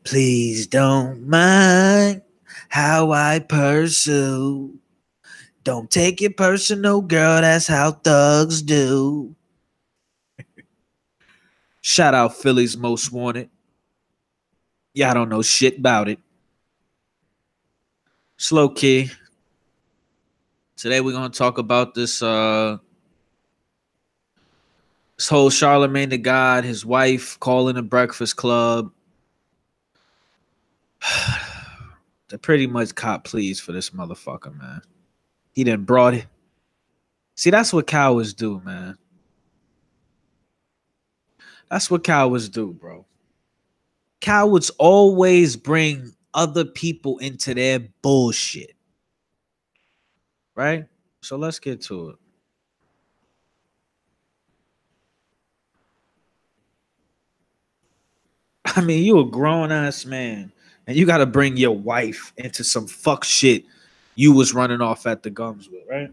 Please don't mind how I pursue. Don't take it personal, girl. That's how thugs do. Shout out Philly's Most Wanted. Y'all don't know shit about it. Slow key. Today we're gonna talk about this whole Charlamagne the God, his wife calling the Breakfast Club. They pretty much cop pleas for this motherfucker, man. He done brought it. See, that's what cowards do, man. That's what cowards do, bro. Cowards always bring other people into their bullshit. Right? So let's get to it. I mean, you a grown ass man, and you gotta bring your wife into some fuck shit you was running off at the gums with, right?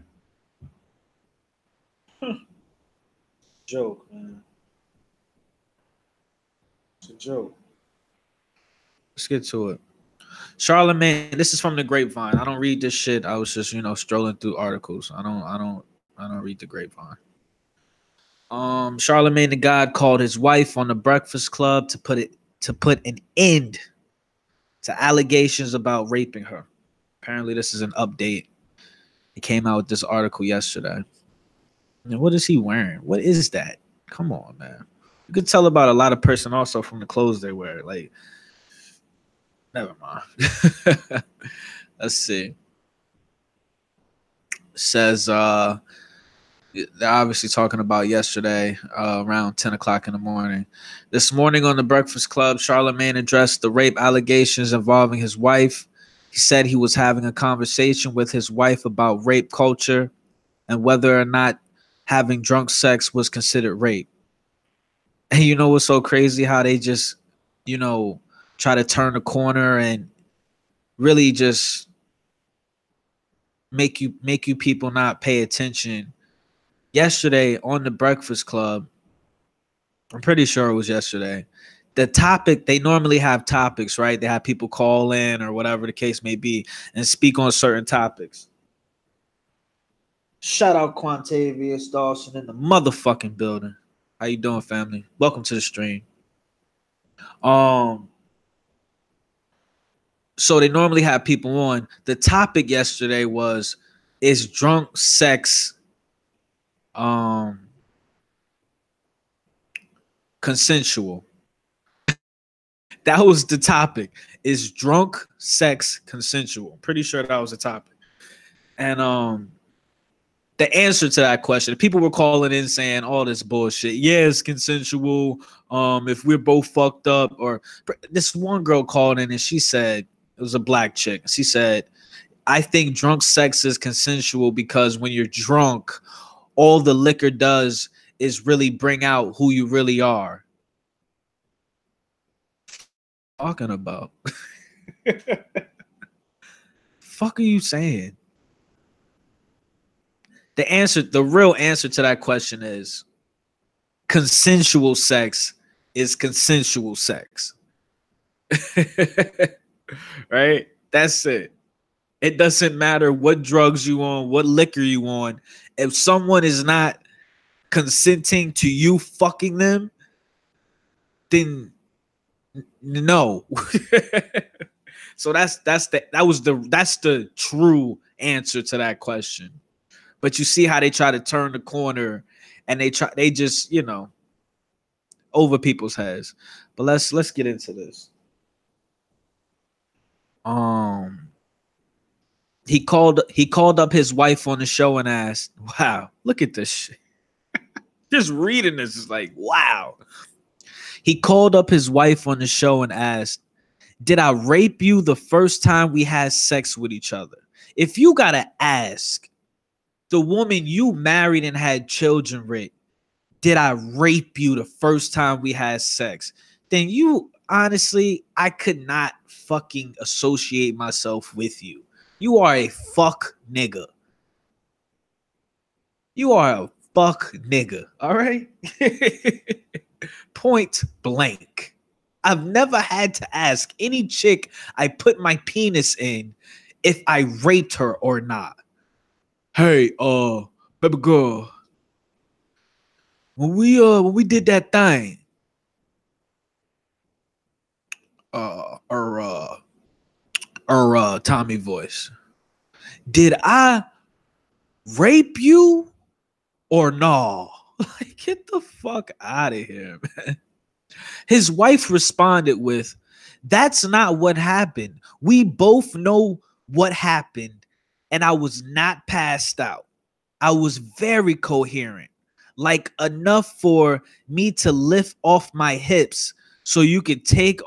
Joke, man. It's a joke. Let's get to it. Charlamagne, this is from the grapevine. I don't read this shit. I was just, strolling through articles. I don't read the grapevine. Charlamagne the God called his wife on the Breakfast Club to put an end to allegations about raping her. Apparently, this is an update. He came out with this article yesterday. And what is he wearing? What is that? Come on, man. You could tell about a lot of person also from the clothes they wear. Like, never mind. Let's see. It says they're obviously talking about yesterday around 10 o'clock in the morning. This morning on the Breakfast Club, Charlamagne addressed the rape allegations involving his wife. He said he was having a conversation with his wife about rape culture and whether or not having drunk sex was considered rape. And you know what's so crazy? How they just, try to turn the corner and really just make you people not pay attention. Yesterday on the Breakfast Club, I'm pretty sure it was yesterday. The topic, they normally have topics, right? They have people call in or whatever the case may be and speak on certain topics. Shout out Quantavious Dawson in the motherfucking building. How you doing, family? Welcome to the stream. So they normally have people on. The topic yesterday was, is drunk sex consensual? That was the topic. Is drunk sex consensual? Pretty sure that was the topic. And the answer to that question, people were calling in saying all this bullshit. Yeah, it's consensual. If we're both fucked up, or this one girl called in and she said, it was a black chick. She said, I think drunk sex is consensual because when you're drunk, all the liquor does is really bring out who you really are. Talking about? Fuck are you saying? The real answer to that question is consensual sex is consensual sex. Right? That's it. It doesn't matter what drugs you on, what liquor you on. If someone is not consenting to you fucking them, then no. So that's the true answer to that question. But you see how they try to turn the corner and they just, over people's heads. But let's get into this. He called up his wife on the show and asked, wow, look at this shit. Just reading this is like, wow. He called up his wife on the show and asked, did I rape you the first time we had sex with each other? If you gotta ask the woman you married and had children with, did I rape you the first time we had sex? Then you, honestly, I could not fucking associate myself with you. You are a fuck nigga. You are a fuck nigga. All right? Point blank. I've never had to ask any chick I put my penis in if I raped her or not. Hey, baby girl, when we did that thing, uh, or uh, Tommy voice, did I rape you or no? Like, get the fuck out of here, man. His wife responded with, "That's not what happened. We both know what happened, and I was not passed out. I was very coherent, like enough for me to lift off my hips so you could take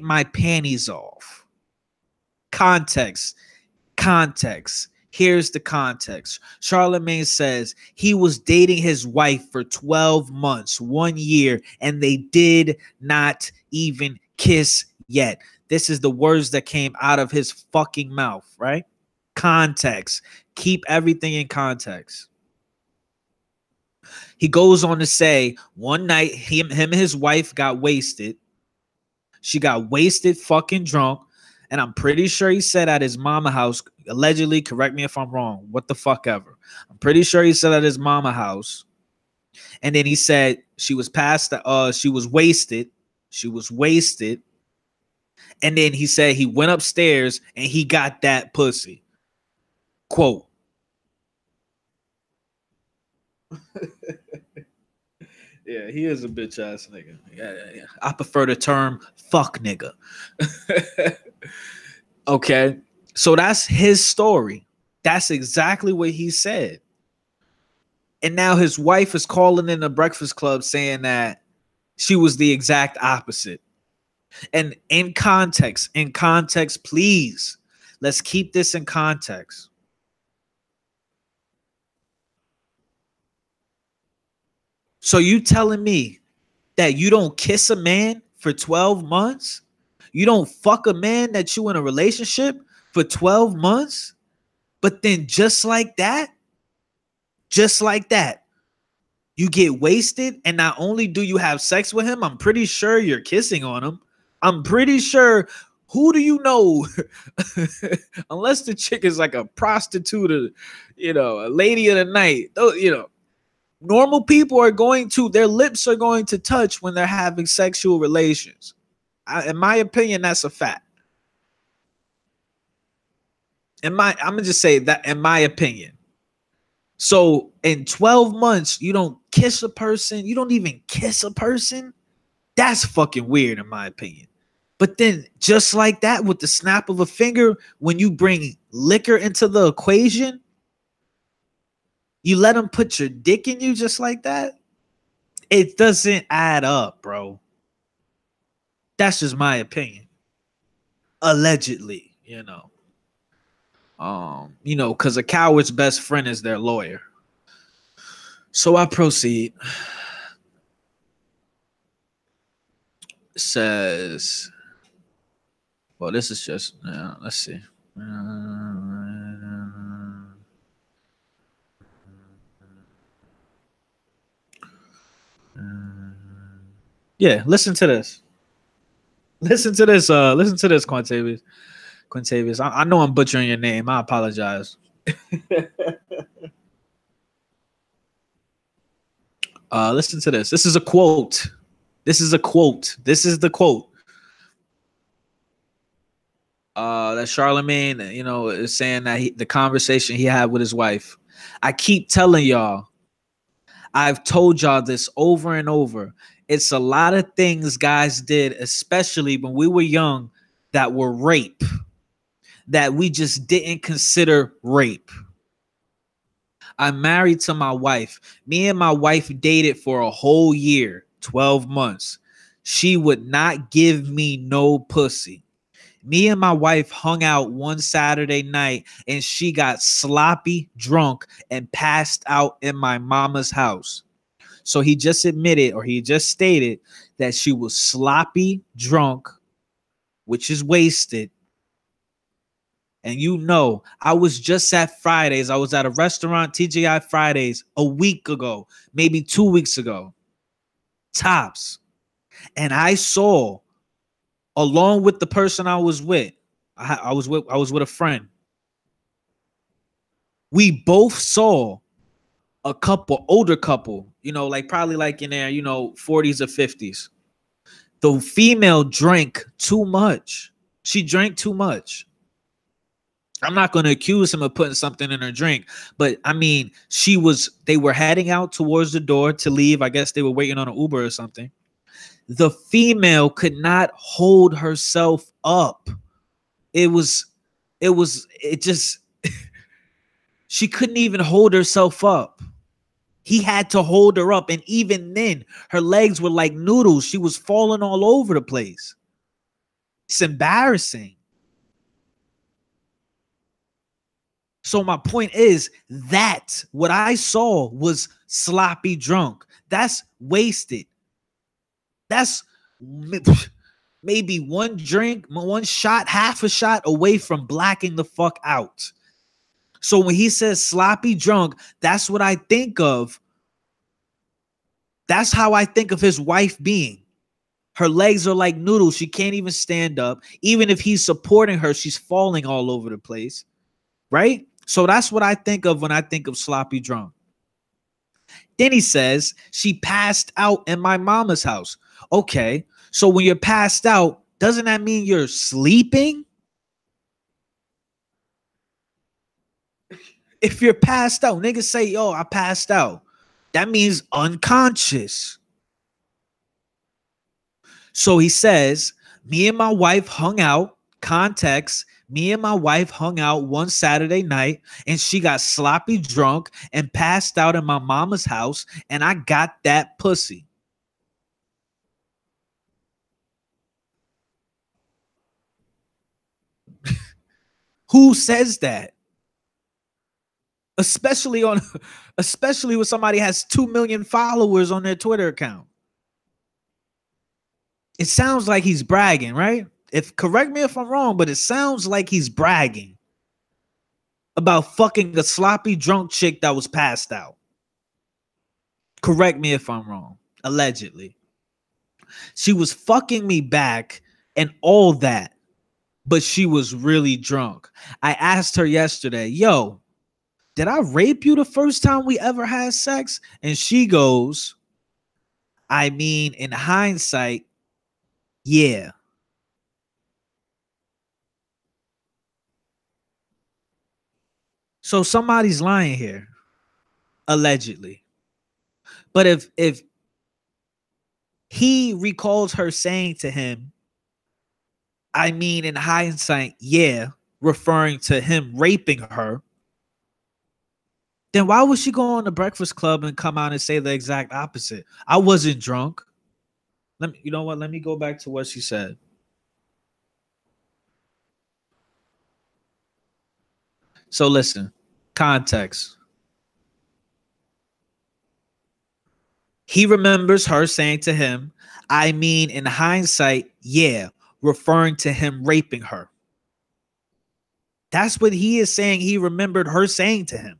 my panties off." Context, context. Here's the context. Charlamagne says he was dating his wife for 12 months, 1 year, and they did not even kiss yet. This is the words that came out of his fucking mouth, right? Context. Keep everything in context. He goes on to say one night him and his wife got wasted. She got wasted, fucking drunk. And I'm pretty sure he said at his mama house, allegedly, correct me if I'm wrong, what the fuck ever. I'm pretty sure he said at his mama house. And then he said she was she was wasted. She was wasted. And then he said he went upstairs and he got that pussy. Quote. Yeah, he is a bitch ass nigga. Yeah. I prefer the term fuck nigga. Okay. So that's his story. That's exactly what he said. And now his wife is calling in the Breakfast Club saying that she was the exact opposite. And in context, please, let's keep this in context. So you telling me that you don't kiss a man for 12 months? You don't fuck a man that you in a relationship for 12 months? But then just like that, you get wasted, and not only do you have sex with him, I'm pretty sure you're kissing on him. I'm pretty sure. Who do you know? Unless the chick is like a prostitute or, a lady of the night. Normal people their lips are going to touch when they're having sexual relations. In my opinion, that's a fact. I'm gonna just say that in my opinion. So in 12 months, you don't kiss a person. You don't even kiss a person. That's fucking weird in my opinion. But then just like that, with the snap of a finger, when you bring liquor into the equation, you let them put your dick in you just like that? It doesn't add up, bro. That's just my opinion. Allegedly, because a coward's best friend is their lawyer. So I proceed. It says, well, this is just, let's see. Yeah, listen to this. Listen to this, Quintavious. I know I'm butchering your name. I apologize. Listen to this. This is a quote. This is the quote. That Charlamagne, is saying that the conversation he had with his wife. I keep telling y'all, I've told y'all this over and over. It's a lot of things guys did, especially when we were young, that were rape, that we just didn't consider rape. I'm married to my wife. Me and my wife dated for a whole year, 12 months. She would not give me no pussy. Me and my wife hung out one Saturday night and she got sloppy drunk and passed out in my mama's house. So he just admitted, or he just stated, that she was sloppy drunk, which is wasted. And I was just at Fridays. I was at a restaurant, TGI Fridays, a week ago, maybe 2 weeks ago. Tops. And I saw, along with the person I was with, I was with a friend. We both saw a couple, older couple, like probably like in their, 40s or 50s. The female drank too much. She drank too much. I'm not going to accuse him of putting something in her drink, but I mean, they were heading out towards the door to leave. I guess they were waiting on an Uber or something. The female could not hold herself up. It just, she couldn't even hold herself up. He had to hold her up. And even then, her legs were like noodles. She was falling all over the place. It's embarrassing. So my point is that what I saw was sloppy drunk. That's wasted. That's maybe one drink, one shot, half a shot away from blacking the fuck out. So when he says sloppy drunk, that's what I think of. That's how I think of his wife being. Her legs are like noodles. She can't even stand up. Even if he's supporting her, she's falling all over the place. Right? So that's what I think of when I think of sloppy drunk. Then he says, she passed out in my mama's house. Okay. So when you're passed out, doesn't that mean you're sleeping? If you're passed out, niggas say, yo, I passed out. That means unconscious. So he says, me and my wife hung out, context, me and my wife hung out one Saturday night and she got sloppy drunk and passed out in my mama's house and I got that pussy. Who says that? Especially when somebody has 2 million followers on their Twitter account. It sounds like he's bragging, right? Correct me if I'm wrong, but it sounds like he's bragging about fucking a sloppy drunk chick that was passed out. Correct me if I'm wrong. Allegedly. She was fucking me back and all that, but she was really drunk. I asked her yesterday, yo, did I rape you the first time we ever had sex? And she goes, I mean, in hindsight, yeah. So somebody's lying here, allegedly. But if he recalls her saying to him, I mean, in hindsight, yeah, referring to him raping her, then why would she go on the Breakfast Club and come out and say the exact opposite? I wasn't drunk. You know what? Let me go back to what she said. So listen, context. He remembers her saying to him, I mean, in hindsight, yeah, referring to him raping her. That's what he is saying. He remembered her saying to him.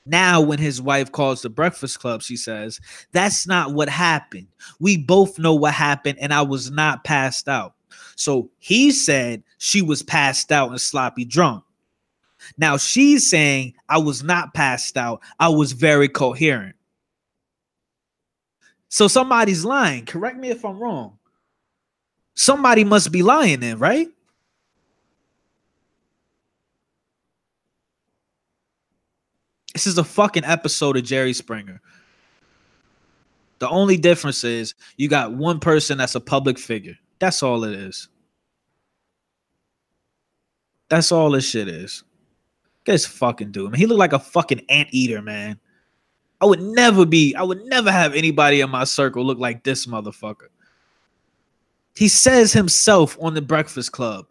Now, when his wife calls the Breakfast Club, she says, that's not what happened. We both know what happened, and I was not passed out. So he said she was passed out and sloppy drunk. Now she's saying I was not passed out. I was very coherent. So somebody's lying. Correct me if I'm wrong. Somebody must be lying then, right? This is a fucking episode of Jerry Springer. The only difference is you got one person that's a public figure. That's all it is. That's all this shit is. This fucking dude, man. He looked like a fucking anteater, man. I would never have anybody in my circle look like this motherfucker. He says himself on the Breakfast Club,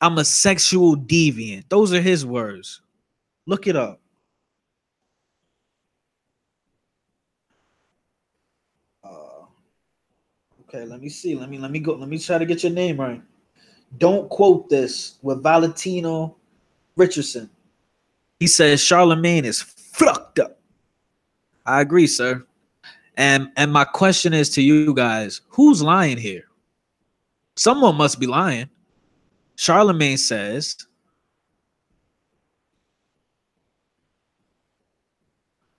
I'm a sexual deviant. Those are his words. Look it up. Okay, let me see. Let me go. Let me try to get your name right. Don't quote this with Valentino Richardson. He says Charlamagne is fucked up. I agree, sir. And my question is to you guys, who's lying here? Someone must be lying. Charlamagne says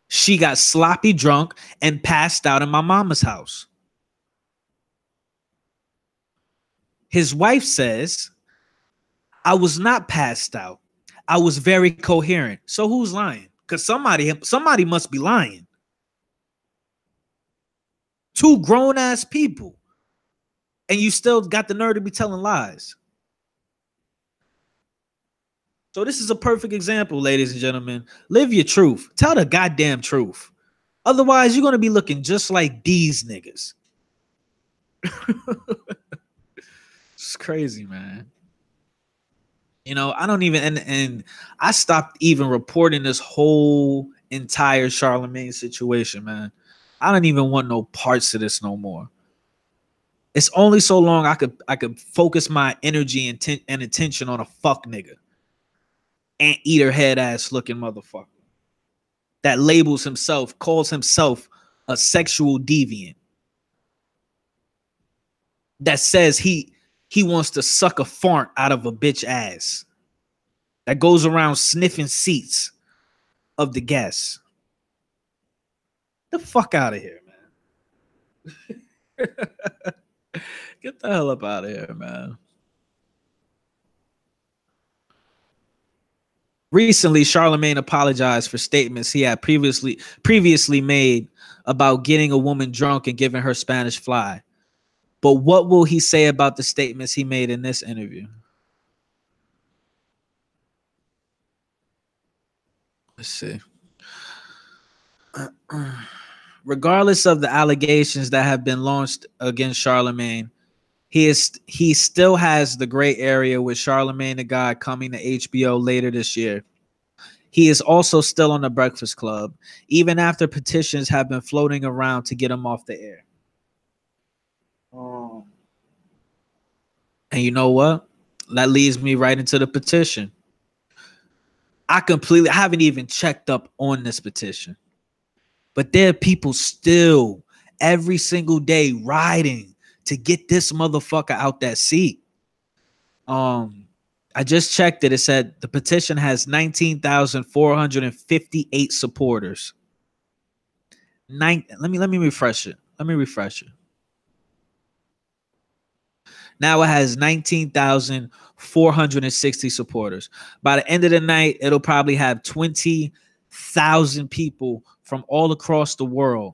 she got sloppy drunk and passed out in my mama's house. His wife says, I was not passed out. I was very coherent. So who's lying? Because somebody must be lying. Two grown-ass people. And you still got the nerve to be telling lies. So this is a perfect example, ladies and gentlemen. Live your truth. Tell the goddamn truth. Otherwise, you're going to be looking just like these niggas. It's crazy, man. You know, I don't even, and I stopped even reporting this whole entire Charlamagne situation, man. I don't even want no parts of this no more. It's only so long I could focus my energy and attention on a fuck nigga. Anteater head ass looking motherfucker that calls himself a sexual deviant. That says he wants to suck a fart out of a bitch ass. That goes around sniffing seats of the guests. The fuck out of here, man. Get the hell up out of here, man. Recently, Charlamagne apologized for statements he had previously made about getting a woman drunk and giving her Spanish fly. But what will he say about the statements he made in this interview? Let's see. Regardless of the allegations that have been launched against Charlamagne, he still has the gray area with Charlamagne the God coming to HBO later this year. He is also still on the Breakfast Club, even after petitions have been floating around to get him off the air. And you know what? That leads me right into the petition. I haven't even checked up on this petition. But there are people still every single day riding to get this motherfucker out that seat. I just checked it. It said the petition has 19,458 supporters. Let me refresh it. Now it has 19,460 supporters. By the end of the night, it'll probably have 20,000 people from all across the world.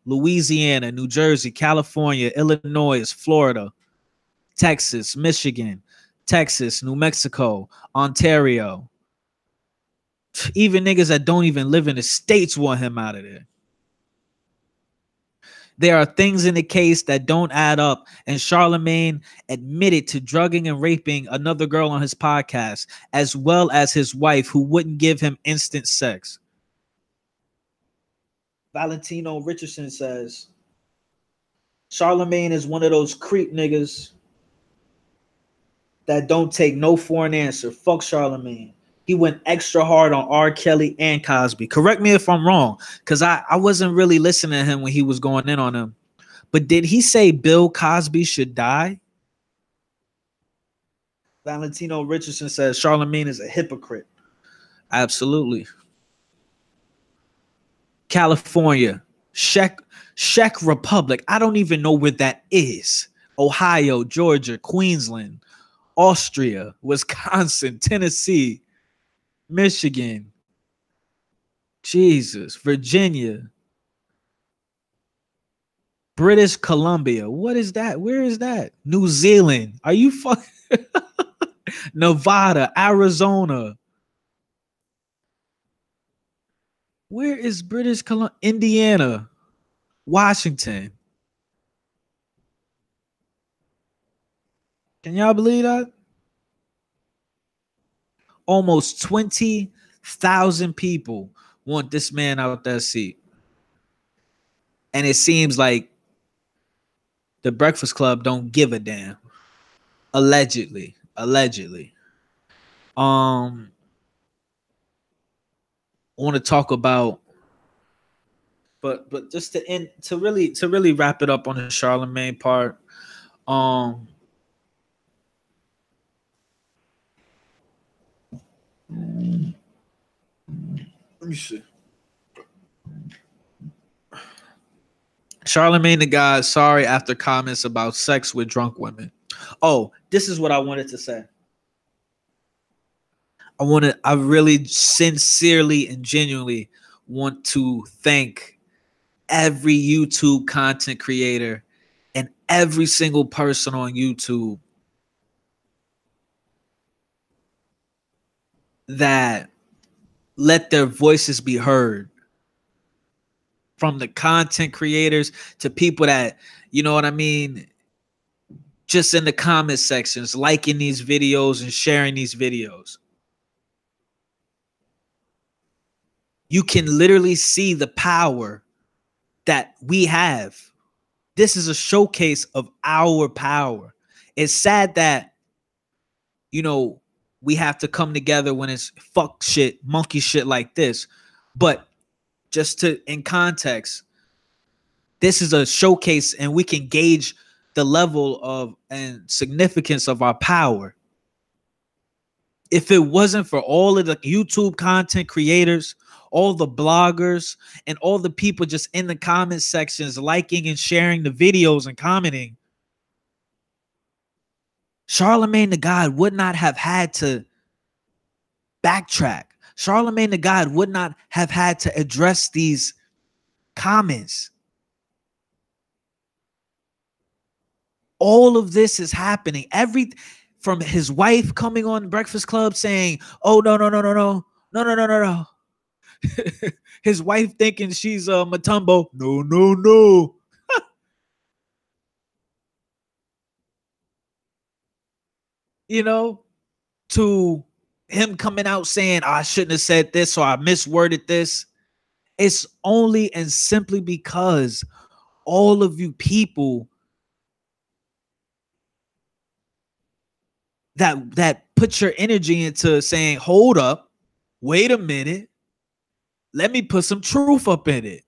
Louisiana, New Jersey, California, Illinois, Florida, Texas, Michigan, New Mexico, Ontario. Even niggas that don't even live in the States want him out of there. There are things in the case that don't add up, and Charlamagne admitted to drugging and raping another girl on his podcast, as well as his wife, who wouldn't give him instant sex. Valentino Richardson says, Charlamagne is one of those creep niggas that don't take no for an answer. Fuck Charlamagne. He went extra hard on R. Kelly and Cosby. Correct me if I'm wrong, because I wasn't really listening to him when he was going in on him. But did he say Bill Cosby should die? Valentino Richardson says Charlamagne is a hypocrite. Absolutely. California, Czech Republic. I don't even know where that is. Ohio, Georgia, Queensland, Austria, Wisconsin, Tennessee, Michigan, Jesus, Virginia, British Columbia. What is that? Where is that? New Zealand. Are you fucking Nevada, Arizona? Where is British Columbia? Indiana, Washington. Can y'all believe that? Almost 20,000 people want this man out that seat. And it seems like the Breakfast Club don't give a damn. Allegedly. I want to talk about But just to end to really wrap it up on the Charlamagne part, um let me see. Charlamagne the God sorry after comments about sex with drunk women. Oh, this is what I wanted to say. I really sincerely and genuinely want to thank every YouTube content creator and every single person on YouTube that let their voices be heard, from the content creators to people that, you know what I mean, just in the comment sections, liking these videos and sharing these videos. You can literally see the power that we have. This is a showcase of our power. It's sad that, you know, we have to come together when it's fuck shit, monkey shit like this. But just to, in context, this is a showcase and we can gauge the level of and significance of our power. If it wasn't for all of the YouTube content creators, all the bloggers, and all the people just in the comment sections liking and sharing the videos and commenting, Charlamagne the God would not have had to backtrack. Charlamagne the God would not have had to address these comments. All of this is happening. From his wife coming on Breakfast Club saying, "Oh no, no, no, no, no, no, no, no, no, no." His wife thinking she's Matumbo. No, no, no. You know, to him coming out saying, "Oh, I shouldn't have said this or I misworded this." It's only and simply because all of you people that put your energy into saying, "Hold up, wait a minute, let me put some truth up in it."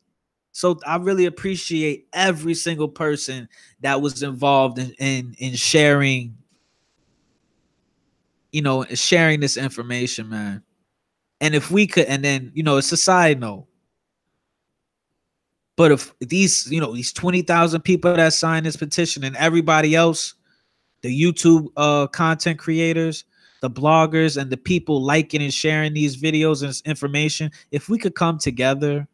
So I really appreciate every single person that was involved in sharing, sharing this information, man. And if we could, and then, it's a side note, but if these 20,000 people that signed this petition and everybody else, the YouTube content creators, the bloggers, and the people liking and sharing these videos and information, if we could come together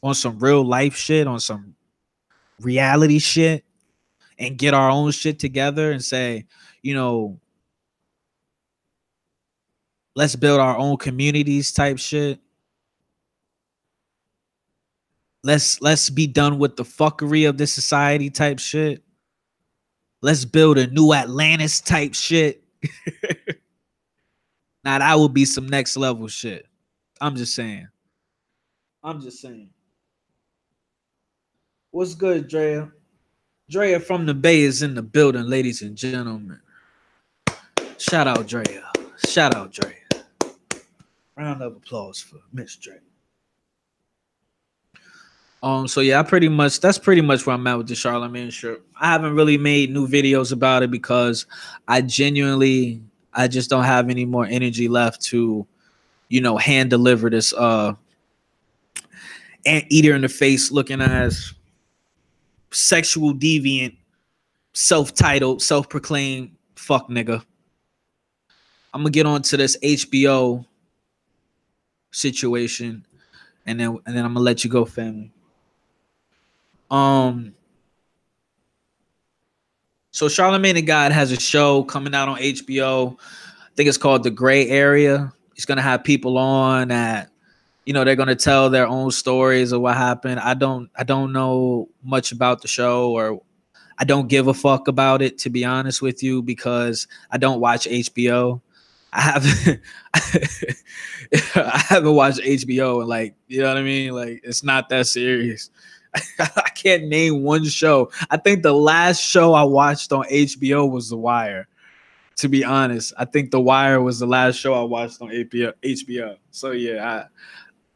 on some real life shit, on some reality shit, and get our own shit together and say, let's build our own communities type shit. Let's be done with the fuckery of this society type shit. Let's build a new Atlantis type shit. Now that would be some next level shit. I'm just saying. I'm just saying. What's good, Drea? Drea from the Bay is in the building, ladies and gentlemen. Shout out, Drea. Shout out, Drea. Round of applause for Miss Drea. So yeah, that's pretty much where I'm at with the Charlamagne shirt. I haven't really made new videos about it because I just don't have any more energy left to, hand deliver this anteater in the face looking ass sexual deviant, self-titled, self-proclaimed fuck nigga. I'm gonna get on to this HBO situation and then I'm gonna let you go, family. So Charlamagne the God has a show coming out on HBO. I think it's called The Gray Area. He's gonna have people on that, they're gonna tell their own stories of what happened. I don't know much about the show, or I don't give a fuck about it, to be honest with you, because I don't watch HBO. I haven't I haven't watched HBO and, like, you know what I mean? Like, it's not that serious. I can't name one show. I think the last show I watched on HBO was The Wire. To be honest, I think The Wire was the last show I watched on HBO. So yeah,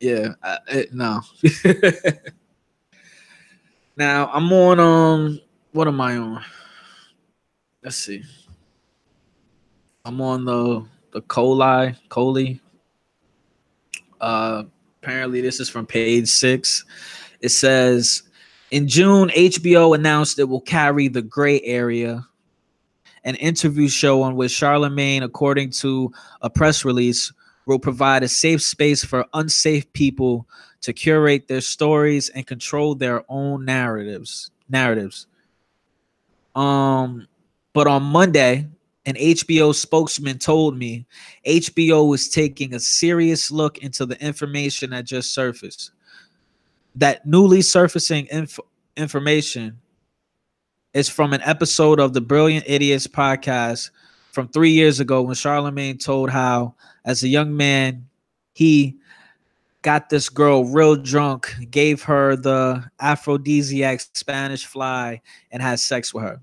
Yeah, no. Now I'm on what am I on? Let's see. I'm on the Coley. Apparently this is from page 6. It says in June, HBO announced it will carry The Gray Area, an interview show on which Charlamagne, according to a press release, will provide a safe space for unsafe people to curate their stories and control their own narratives. Um, but on Monday, an HBO spokesman told me HBO is taking a serious look into the information that just surfaced. That newly surfacing information is from an episode of the Brilliant Idiots podcast from 3 years ago when Charlamagne told how, as a young man, he got this girl real drunk, gave her the aphrodisiac Spanish fly, and had sex with her.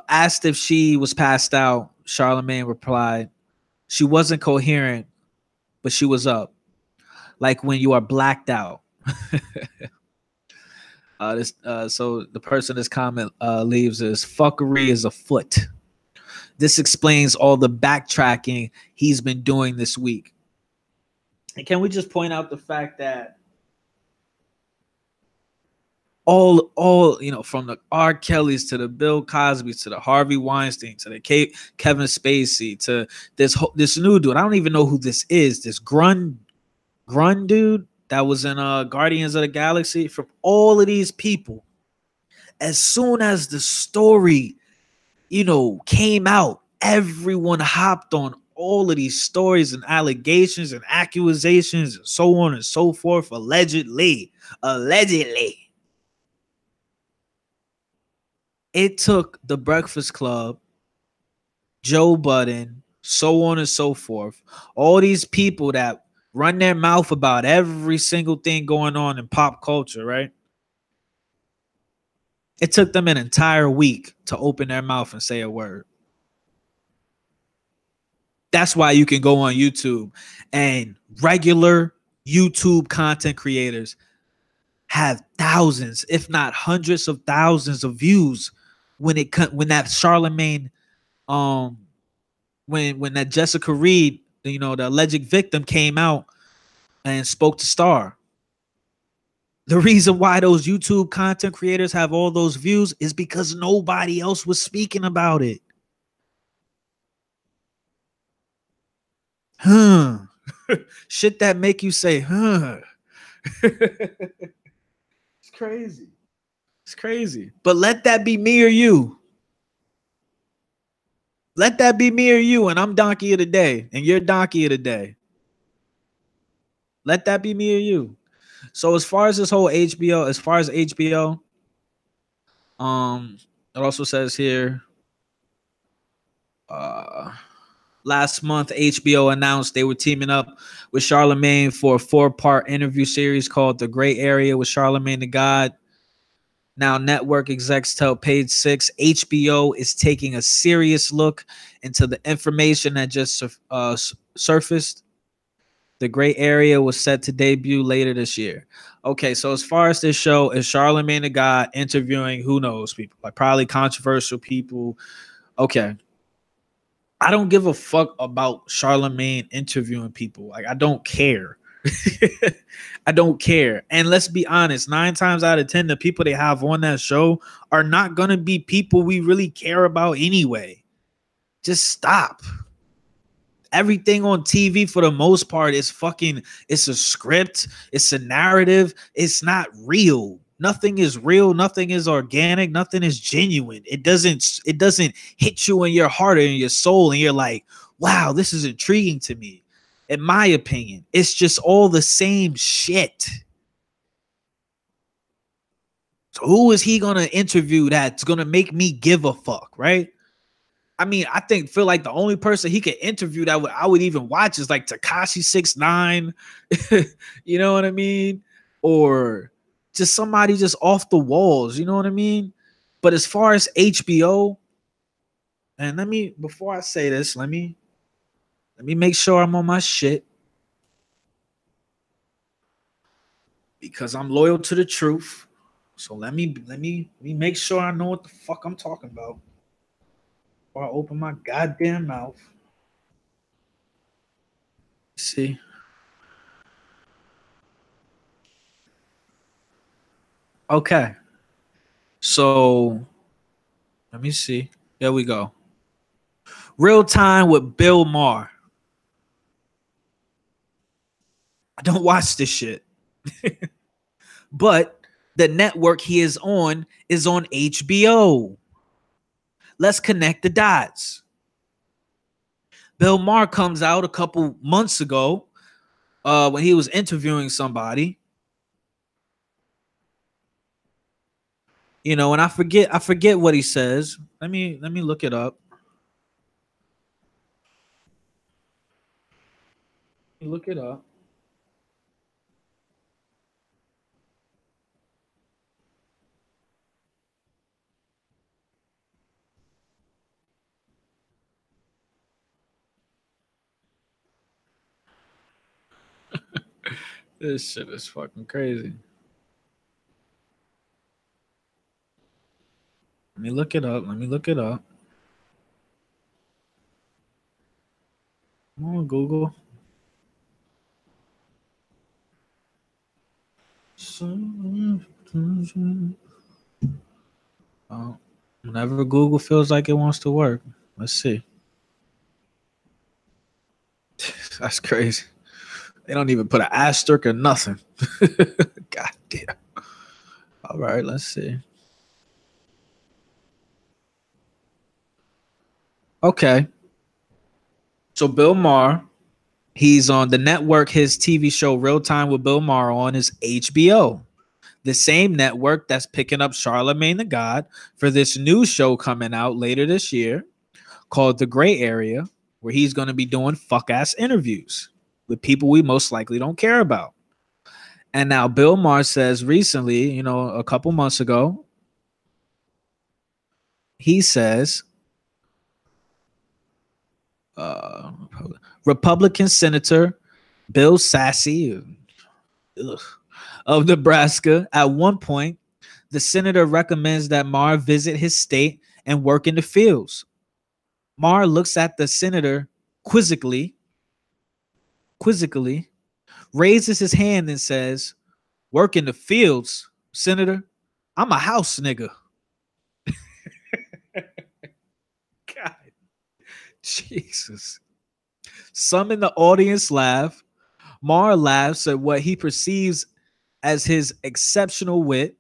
Asked if she was passed out, Charlamagne replied, "She wasn't coherent, but she was up, like when you are blacked out." So the person this comment leaves is fuckery is afoot. This explains all the backtracking he's been doing this week. And can we just point out the fact that all from the R. Kellys to the Bill Cosby's to the Harvey Weinstein to the Kevin Spacey to this new dude, I don't even know who this is. This Grun dude that was in Guardians of the Galaxy. From all of these people, as soon as the story came out, everyone hopped on all of these stories and allegations and accusations and so on and so forth. Allegedly. It took The Breakfast Club, Joe Budden, so on and so forth. All these people that run their mouth about every single thing going on in pop culture, right? It took them an entire week to open their mouth and say a word. That's why you can go on YouTube and regular YouTube content creators have thousands, if not hundreds of thousands of views when that Charlamagne, when that Jessica Reed, the alleged victim, came out and spoke to Star. The reason why those YouTube content creators have all those views is because nobody else was speaking about it. Shit that make you say, It's crazy. It's crazy. But let that be me or you. Let that be me or you, and I'm donkey of the day, and you're donkey of the day. Let that be me or you. So as far as this whole HBO, it also says here, last month, HBO announced they were teaming up with Charlamagne for a 4-part interview series called The Gray Area with Charlamagne the God. Now, network execs tell Page 6 HBO is taking a serious look into the information that just surfaced. The Gray Area was set to debut later this year. Okay, so as far as this show, is Charlamagne the God interviewing who knows people, like probably controversial people. Okay. I don't give a fuck about Charlamagne interviewing people. Like, I don't care. I don't care. And let's be honest, 9 times out of 10, the people they have on that show are not going to be people we really care about anyway. Just stop. Everything on TV for the most part is it's a script, it's a narrative, it's not real. Nothing is real, nothing is organic, nothing is genuine. It doesn't hit you in your heart or in your soul and you're like, wow, this is intriguing to me. In my opinion, it's just all the same shit. So who is he gonna interview that's gonna make me give a fuck, right? I mean, feel like the only person he could interview that I would even watch is like Tekashi 6ix9ine. You know what I mean? Or just somebody just off the walls, you know what I mean? But as far as HBO, and before I say this, let me make sure I'm on my shit. because I'm loyal to the truth. So let me make sure I know what the fuck I'm talking about before I open my goddamn mouth. See. Okay. So let me see. There we go. Real time with Bill Maher. I don't watch this shit. But the network he is on HBO. Let's connect the dots. Bill Maher comes out a couple months ago when he was interviewing somebody. You know, and I forget what he says. Let me look it up. Look it up. This shit is fucking crazy. Let me look it up. Let me look it up. Come on, Google. Oh, whenever Google feels like it wants to work. Let's see. That's crazy. They don't even put an asterisk or nothing. God damn. All right, let's see. Okay. So Bill Maher, he's on the network. His TV show Real Time with Bill Maher on is HBO. The same network that's picking up Charlamagne the God for this new show coming out later this year called The Gray Area, where he's going to be doing fuck ass interviews with people we most likely don't care about. And now Bill Maher says recently, you know, a couple months ago, he says, uh, Republican Senator Bill Sassy of Nebraska, at one point, the senator recommends that Maher visit his state and work in the fields. Maher looks at the senator quizzically, raises his hand and says, "Work in the fields, Senator? I'm a house nigga." God, Jesus. Some in the audience laugh. Maher laughs at what he perceives as his exceptional wit.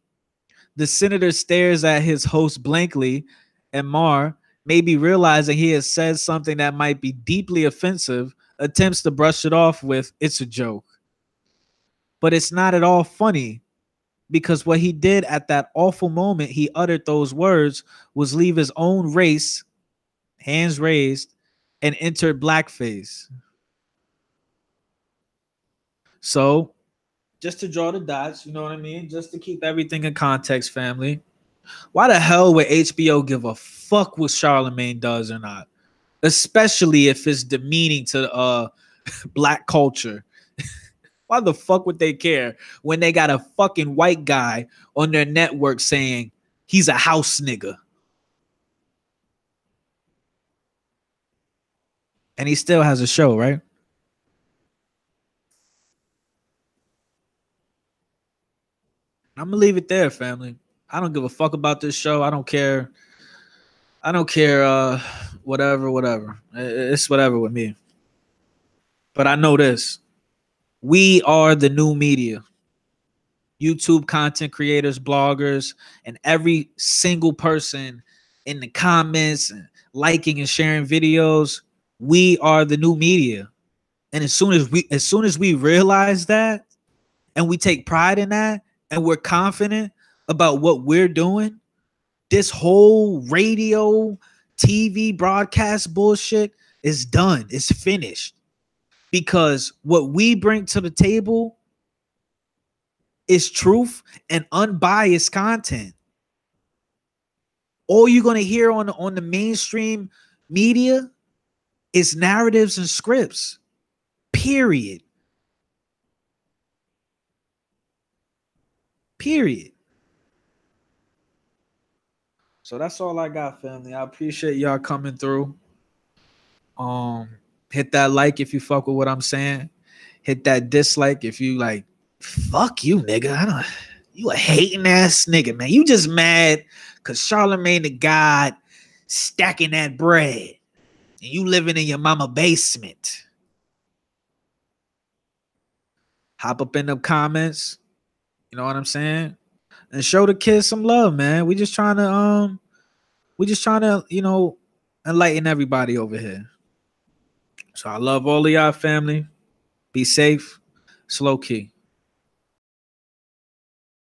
The senator stares at his host blankly, and Maher, maybe realizing he has said something that might be deeply offensive, attempts to brush it off with, "It's a joke." But it's not at all funny, because what he did at that awful moment he uttered those words was leave his own race, hands raised, and enter blackface. So, just to draw the dots, you know what I mean? Just to keep everything in context, family. Why the hell would HBO give a fuck what Charlamagne does or not? Especially if it's demeaning to black culture. Why the fuck would they care when they got a fucking white guy on their network saying he's a house nigga? And he still has a show, right? I'm gonna leave it there, family. I don't give a fuck about this show. I don't care. I don't care. Whatever. It's whatever with me. But I know this: we are the new media. YouTube content creators, bloggers, and every single person in the comments and liking and sharing videos. We are the new media. And as soon as we realize that and we take pride in that and we're confident about what we're doing, this whole radio, TV broadcast bullshit is done. It's finished. Because what we bring to the table is truth and unbiased content. All you're gonna hear on the mainstream media is narratives and scripts. Period. Period. So that's all I got, family. I appreciate y'all coming through. Hit that like if you fuck with what I'm saying. Hit that dislike if you like. Fuck you, nigga. I don't. You a hating ass nigga, man. You just mad because Charlamagne the God stacking that bread and you living in your mama basement. Hop up in the comments. You know what I'm saying? And show the kids some love, man. We just trying to enlighten everybody over here. So I love all of y'all, family. Be safe. Slow key.